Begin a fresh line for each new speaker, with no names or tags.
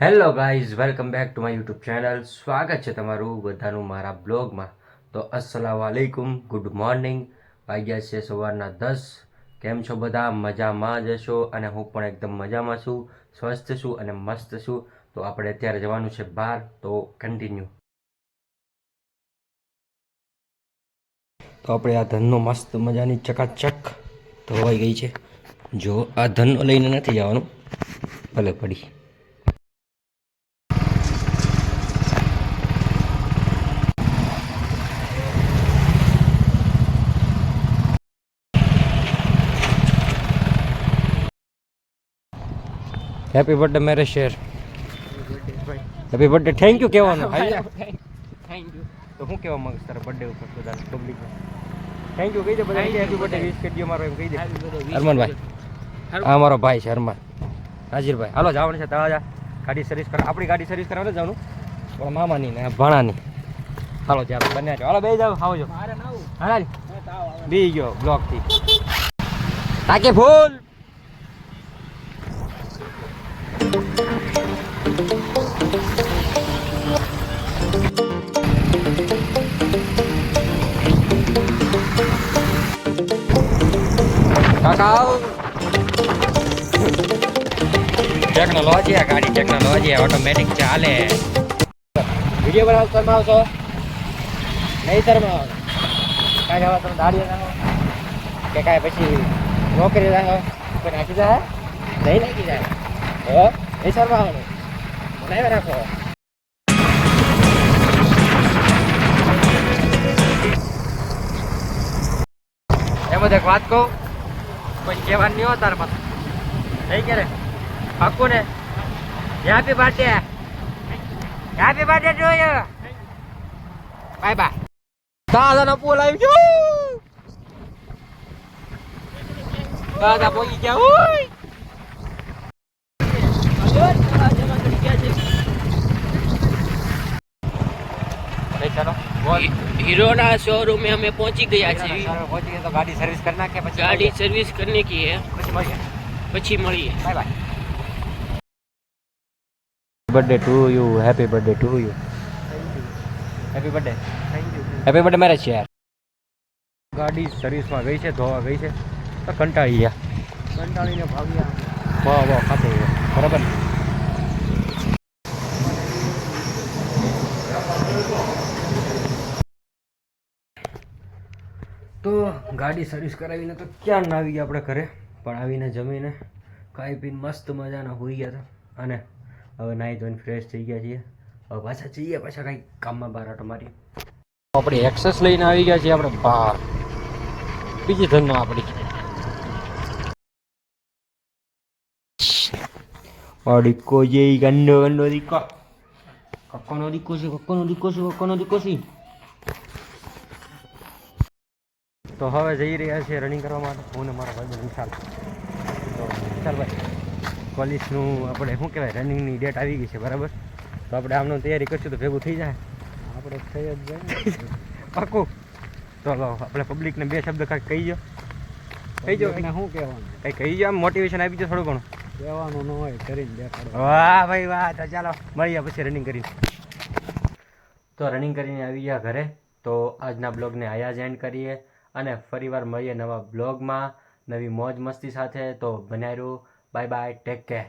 Hello guys, welcome back to my YouTube channel. સ્વાગત છે તમારું બધાનું મારા બ્લોગમાં. તો અસ્સલામુ અલૈકુમ, ગુડ મોર્નિંગ. વાગ્યા છે સવારના 10. કેમ છો બધા? મજામાં જ હશો અને હું પણ એકદમ મજામાં છું, સ્વસ્થ છું અને મસ્ત છું. તો આપણે અત્યારે જવાનું છે બહાર, તો કન્ટિન્યુ. તો આપણે આ ધનનો મસ્ત મજાની ચકાચક ધોવાઈ ગઈ છે. જો આ ધનનો લઈને નથી જવાનું, ભલે પડી. હેપી બર્થડે મેરે શેર. Happy birthday. થેન્ક યુ કહેવાનું.
Thank you.
તો શું કહેવા માંગુ તારા બર્થડે ઉપર બધા પબ્લિક? થેન્ક યુ કહી દે બધા. હેપી બર્થડે વિશ કરી દો મારો, એમ કહી દે. અરમાનભાઈ, આ મારો ભાઈ છે અરમાન. નાજીરભાઈ, હાલો જવાનું છે તળાજા ગાડી સર્વિસ કરા. આપણી ગાડી સર્વિસ કરાવવા જવાનું પણ મામાની ને ભાણાની. હાલો ચાલો બન્યા છો. હાલો બે જાવ, આવજો. હાલ બી ગયો બ્લોકથી તાકે ફૂલ. કાકા ટેકનોલોજી, આ ગાડી ટેકનોલોજી, ઓટોમેટિક ચાલે. વિડીયો બનાવ શર્મા આવશો નહીં? શર્મા આવો કાંઈ જવા તમે દાડી નાખો કે કાંઈ પછી નોકરી રાખો કોઈ નાખી જાય? નહીં નાખી જાય હો, નહીં શર્મા આવવાનું નહીં રાખો. એમ એક વાત કહું, કોઈ કહેવાનું નહીં હો તાર પાસે નહીં ક્યારે પાક્કું ને? Happy birthday, happy birthday to you. Bye bye. દાદાનો પોલ આવી ગયો. દાદા પહોંચી ગયા. ઓય ચાલો
हीरोना शोरूम में हमें पहुंची गया છે.
પહોંચી ગયા તો ગાડી સર્વિસ કરી નાખીએ પછી
गाड़ी सर्विस करने की है,
પછી મળીએ.
પછી મળીએ.
Bye bye. Birthday to you, happy birthday to you. Happy birthday. Thank you. Happy birthday મેરે શેર. ગાડી સર્વિસમાં ગઈ છે, ધોવા ગઈ છે તો કંટાળી ગયા.
કંટાળીને ભાગ્યા.
વાહ વાહ ખાતે બરાબર. તો ગાડી સર્વિસ કરાવીને તો ક્યાં ના આવી ગયા આપણે ઘરે, પણ આવીને જમીને ખાઈ પીને મસ્ત મજાના હોઈ ગયા હતા. અને હવે નાહી ધોઈને ફ્રેશ થઈ ગયા છીએ. હવે પાછા જઈએ, પાછા કંઈક કામમાં બહાર આટો મારી. આપણે એક્સેસ લઈને આવી ગયા છીએ આપણે બહાર, બીજી ધનનો આપણી ડીકો જે ગંડો ગંડો દીકો, કક્કોનો દીકો છે, કક્કોનો દીકો છે, કક્કોનો દીકો છે. તો હવે જઈ રહ્યા છીએ રનિંગ કરવા માટે, હું ને મારા ભાઈ વિશાલ. તો વિશાલભાઈ, કોલેજનું આપણે શું કહેવાય રનિંગની ડેટ આવી ગઈ છે બરાબર, તો આપણે આમનો તૈયારી કરશું તો ભેગું થઈ જાય.
આપણે થઈ જ જાય
પાકું. તો આપણે પબ્લિકને બે શબ્દ કાંઈક કહી દો. કહી દો
ને શું કહેવાનું?
કંઈ કહી દો, આમ મોટિવેશન આપી દો થોડું ઘણું.
કહેવાનું ન હોય, કરીને દેખાડો.
વાહ ભાઈ વાહ. તો ચાલો મળીએ પછી રનિંગ કરીને. તો રનિંગ કરીને આવી ગયા ઘરે. તો આજના બ્લોગને આયા જ એન્ડ કરીએ અને ફરીવાર મળીએ નવા બ્લોગમાં નવી મોજ મસ્તી સાથે. તો બનાવી રહ્યું. Bye bye, take care.